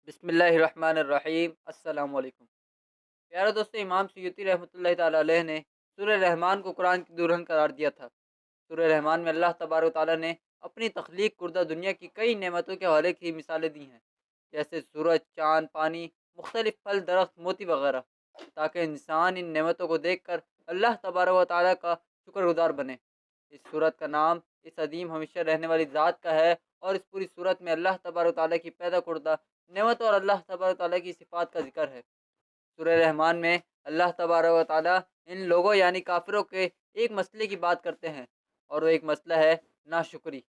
بسم اللہ الرحمن الرحیم۔ السلام علیکم پیارے دوستو، امام سیوطی رحمۃ اللہ تعالیٰ علیہ نے سورہ رحمان کو قرآن کی دلہن قرار دیا تھا۔ سورہ رحمان میں اللہ تبارک و تعالیٰ نے اپنی تخلیق کردہ دنیا کی کئی نعمتوں کے حوالے کی مثالیں دی ہیں، جیسے سورج، چاند، پانی، مختلف پھل، درخت، موتی وغیرہ، تاکہ انسان ان نعمتوں کو دیکھ کر اللہ تبارک و تعالیٰ کا شکر گزار بنے۔ اس صورت کا نام اس عظیم ہمیشہ رہنے والی ذات کا ہے، اور اس پوری صورت میں اللہ تبارک و تعالیٰ کی پیدا کردہ نعمتوں اور اللہ تبارک و تعالیٰ کی صفات کا ذکر ہے۔ سورہ رحمان میں اللہ تبارک و تعالیٰ ان لوگوں یعنی کافروں کے ایک مسئلے کی بات کرتے ہیں، اور وہ ایک مسئلہ ہے ناشکری۔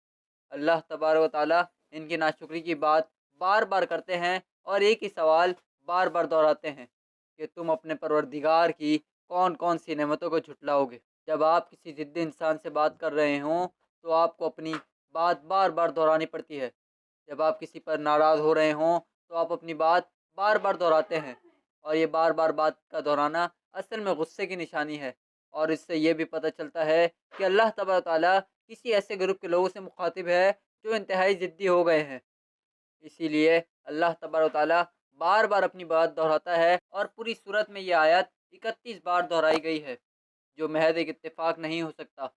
اللہ تبارک و تعالیٰ ان کی ناشکری کی بات بار بار کرتے ہیں، اور ایک ہی سوال بار بار دہراتے ہیں کہ تم اپنے پروردگار کی کون کون سی نعمتوں کو جھٹلاؤ گے۔ جب آپ کسی ضدی انسان سے بات کر رہے ہوں تو آپ کو اپنی بات بار بار دہرانی پڑتی ہے۔ جب آپ کسی پر ناراض ہو رہے ہوں تو آپ اپنی بات بار بار دہراتے ہیں، اور یہ بار بار بات کا دہرانا اصل میں غصے کی نشانی ہے۔ اور اس سے یہ بھی پتہ چلتا ہے کہ اللہ تبارک و تعالیٰ کسی ایسے گروپ کے لوگوں سے مخاطب ہے جو انتہائی ضدی ہو گئے ہیں۔ اسی لیے اللہ تبارک و تعالیٰ بار بار اپنی بات دہراتا ہے، اور پوری صورت میں یہ آیت 31 بار دہرائی گئی ہے، جو محض ایک اتفاق نہیں ہو سکتا۔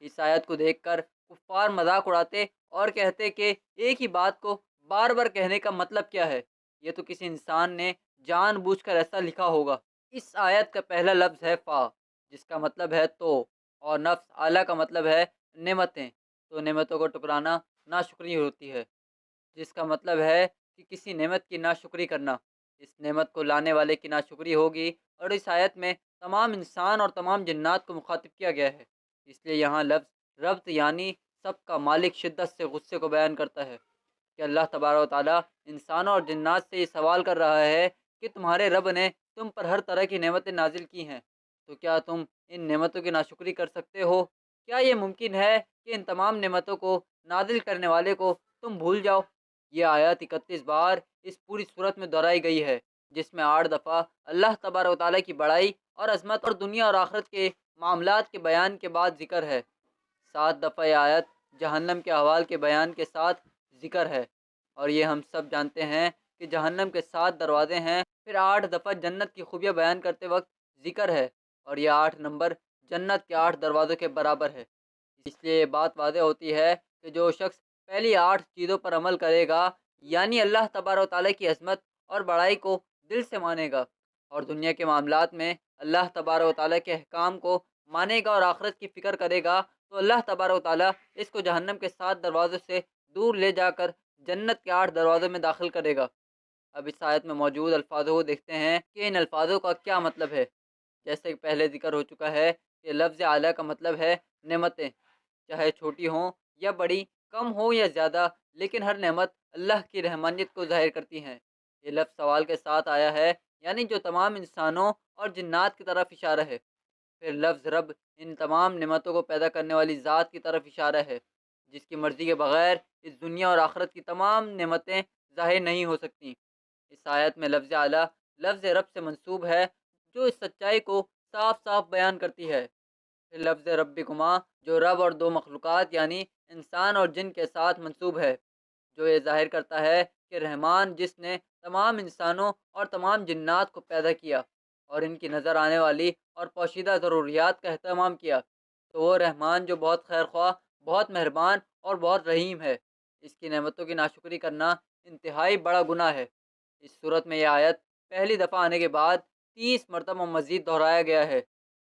اس آیت کو دیکھ کر کفار مذاق اڑاتے اور کہتے کہ ایک ہی بات کو بار بار کہنے کا مطلب کیا ہے؟ یہ تو کسی انسان نے جان بوجھ کر ایسا لکھا ہوگا۔ اس آیت کا پہلا لفظ ہے فا، جس کا مطلب ہے تو، اور نفس اعلیٰ کا مطلب ہے نعمتیں، تو نعمتوں کو ٹکرانا ناشکری ہوتی ہے، جس کا مطلب ہے کہ کسی نعمت کی ناشکری کرنا۔ اس نعمت کو لانے والے کی ناشکری ہوگی، اور اس آیت میں تمام انسان اور تمام جنات کو مخاطب کیا گیا ہے، اس لیے یہاں لفظ ربط یعنی سب کا مالک شدت سے غصے کو بیان کرتا ہے کہ اللہ تبارک و تعالیٰ انسانوں اور جنات سے یہ سوال کر رہا ہے کہ تمہارے رب نے تم پر ہر طرح کی نعمتیں نازل کی ہیں، تو کیا تم ان نعمتوں کی ناشکری کر سکتے ہو؟ کیا یہ ممکن ہے کہ ان تمام نعمتوں کو نازل کرنے والے کو تم بھول جاؤ؟ یہ آیت 31 بار اس پوری صورت میں دہرائی گئی ہے، جس میں 8 دفعہ اللہ تبارک و تعالیٰ کی بڑائی اور عظمت اور دنیا اور آخرت کے معاملات کے بیان کے بعد ذکر ہے۔ 7 دفعہ یہ آیت جہنم کے احوال کے بیان کے ساتھ ذکر ہے، اور یہ ہم سب جانتے ہیں کہ جہنم کے 7 دروازے ہیں۔ پھر 8 دفعہ جنت کی خوبیاں بیان کرتے وقت ذکر ہے، اور یہ 8 نمبر جنت کے 8 دروازوں کے برابر ہے۔ اس لیے یہ بات واضح ہوتی ہے کہ جو شخص پہلی 8 چیزوں پر عمل کرے گا، یعنی اللہ تبارک و تعالیٰ کی عظمت اور بڑائی کو دل سے مانے گا، اور دنیا کے معاملات میں اللہ تبارک و تعالیٰ کے احکام کو مانے گا اور آخرت کی فکر کرے گا، تو اللہ تبارک و تعالیٰ اس کو جہنم کے 7 دروازوں سے دور لے جا کر جنت کے 8 دروازوں میں داخل کرے گا۔ اب اس آیت میں موجود الفاظوں کو دیکھتے ہیں کہ ان الفاظوں کا کیا مطلب ہے۔ جیسے کہ پہلے ذکر ہو چکا ہے کہ لفظ اعلیٰ کا مطلب ہے نعمتیں، چاہے چھوٹی ہوں یا بڑی، کم ہو یا زیادہ، لیکن ہر نعمت اللہ کی رحمانیت کو ظاہر کرتی ہیں۔ یہ لفظ سوال کے ساتھ آیا ہے، یعنی جو تمام انسانوں اور جنات کی طرف اشارہ ہے۔ پھر لفظ رب ان تمام نعمتوں کو پیدا کرنے والی ذات کی طرف اشارہ ہے، جس کی مرضی کے بغیر اس دنیا اور آخرت کی تمام نعمتیں ظاہر نہیں ہو سکتی۔ اس آیت میں لفظ اعلیٰ لفظ رب سے منسوب ہے، جو اس سچائی کو صاف صاف بیان کرتی ہے۔ پھر لفظ ربکما جو رب اور دو مخلوقات یعنی انسان اور جن کے ساتھ منسوب ہے، جو یہ ظاہر کرتا ہے کہ رحمان جس نے تمام انسانوں اور تمام جنات کو پیدا کیا اور ان کی نظر آنے والی اور پوشیدہ ضروریات کا اہتمام کیا، تو وہ رحمان جو بہت خیر خواہ، بہت مہربان اور بہت رحیم ہے۔ اس کی نعمتوں کی ناشکری کرنا انتہائی بڑا گناہ ہے۔ اس صورت میں یہ آیت پہلی دفعہ آنے کے بعد 30 مرتبہ مزید دہرایا گیا ہے،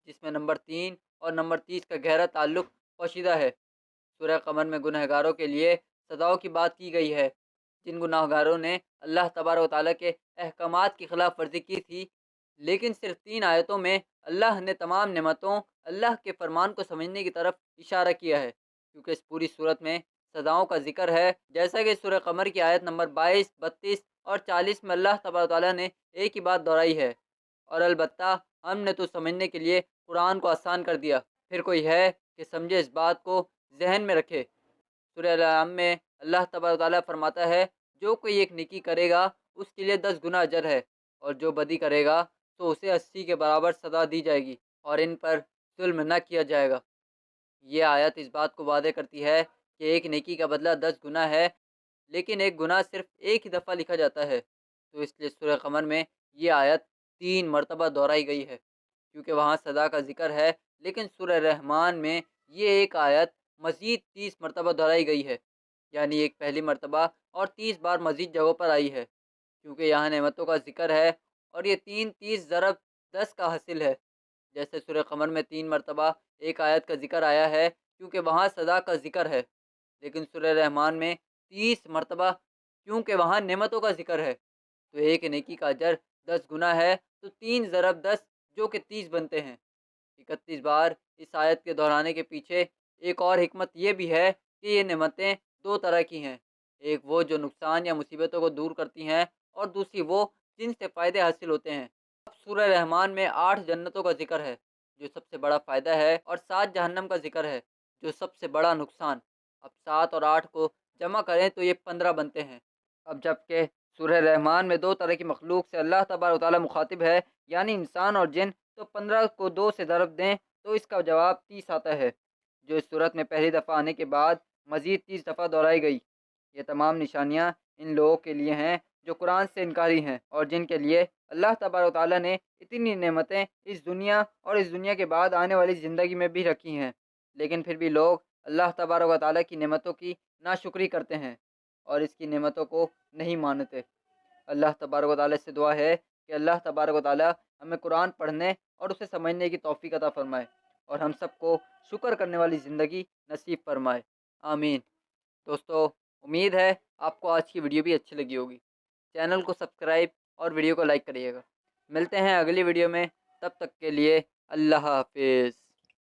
جس میں نمبر 3 اور نمبر 30 کا گہرا تعلق پوشیدہ ہے۔ سورہ قمر میں گناہ گاروں کے لیے سزاؤں کی بات کی گئی ہے۔ جن گناہ گاروں نے اللہ تبارک و تعالیٰ کے احکامات کی خلاف ورزی کی تھی، لیکن صرف 3 آیتوں میں اللہ نے تمام نعمتوں، اللہ کے فرمان کو سمجھنے کی طرف اشارہ کیا ہے، کیونکہ اس پوری صورت میں سزاؤں کا ذکر ہے، جیسا کہ سورہ قمر کی آیت نمبر 22، 32 اور 40 میں اللہ تبارک و تعالیٰ نے ایک ہی بات دہرائی ہے، اور البتہ ہم نے تو سمجھنے کے لیے قرآن کو آسان کر دیا۔ پھر کوئی ہے کہ سمجھے، اس بات کو ذہن میں رکھے۔ سورہ الانعام میں اللہ تبارک و تعالیٰ فرماتا ہے، جو کوئی ایک نیکی کرے گا اس کے لیے 10 گنا اجر ہے، اور جو بدی کرے گا تو اسے 80 کے برابر سزا دی جائے گی، اور ان پر ظلم نہ کیا جائے گا۔ یہ آیت اس بات کو واضح کرتی ہے کہ ایک نیکی کا بدلہ 10 گنا ہے، لیکن ایک گناہ صرف ایک ہی دفعہ لکھا جاتا ہے، تو اس لیے سورہ قمر میں یہ آیت 3 مرتبہ دہرائی گئی ہے، کیونکہ وہاں سزا کا ذکر ہے، لیکن سورہ رحمان میں یہ ایک آیت مزید 30 مرتبہ دہرائی گئی ہے، یعنی ایک پہلی مرتبہ اور 30 بار مزید جگہوں پر آئی ہے، کیونکہ یہاں نعمتوں کا ذکر ہے، اور یہ 30 ضرب 10 کا حاصل ہے۔ جیسے سورہ قمر میں 3 مرتبہ ایک آیت کا ذکر آیا ہے کیونکہ وہاں سزا کا ذکر ہے، لیکن سورہ رحمان میں 30 مرتبہ کیونکہ وہاں نعمتوں کا ذکر ہے، تو ایک نیکی کا اجر 10 گنا ہے، تو 3 ضرب 10 جو کہ 30 بنتے ہیں۔ 31 بار اس آیت کے دہرانے کے پیچھے ایک اور حکمت یہ بھی ہے کہ یہ نعمتیں دو طرح کی ہیں، ایک وہ جو نقصان یا مصیبتوں کو دور کرتی ہیں، اور دوسری وہ جن سے فائدے حاصل ہوتے ہیں۔ اب سورہ رحمان میں 8 جنتوں کا ذکر ہے جو سب سے بڑا فائدہ ہے، اور 7 جہنم کا ذکر ہے جو سب سے بڑا نقصان۔ اب 7 اور 8 کو جمع کریں تو یہ 15 بنتے ہیں۔ اب جبکہ سورہ رحمان میں 2 طرح کی مخلوق سے اللہ تبارک و تعالیٰ مخاطب ہے، یعنی انسان اور جن، تو 15 کو 2 سے ضرب دیں تو اس کا جواب 30 آتا ہے، جو اس صورت میں پہلی دفعہ آنے کے بعد مزید 30 دفعہ دہرائی گئی۔ یہ تمام نشانیاں ان لوگوں کے لیے ہیں جو قرآن سے انکاری ہیں، اور جن کے لیے اللہ تبارک و تعالیٰ نے اتنی نعمتیں اس دنیا اور اس دنیا کے بعد آنے والی زندگی میں بھی رکھی ہیں، لیکن پھر بھی لوگ اللہ تبارک و تعالیٰ کی نعمتوں کی ناشکری کرتے ہیں اور اس کی نعمتوں کو نہیں مانتے۔ اللہ تبارک و تعالیٰ سے دعا ہے کہ اللہ تبارک و تعالیٰ ہمیں قرآن پڑھنے اور اسے سمجھنے کی توفیق عطا فرمائے، اور ہم سب کو شکر کرنے والی زندگی نصیب فرمائے، آمین۔ دوستو، امید ہے آپ کو آج کی ویڈیو بھی اچھی لگی ہوگی۔ چینل کو سبسکرائب اور ویڈیو کو لائک کریے گا۔ ملتے ہیں اگلی ویڈیو میں، تب تک کے لیے اللہ حافظ۔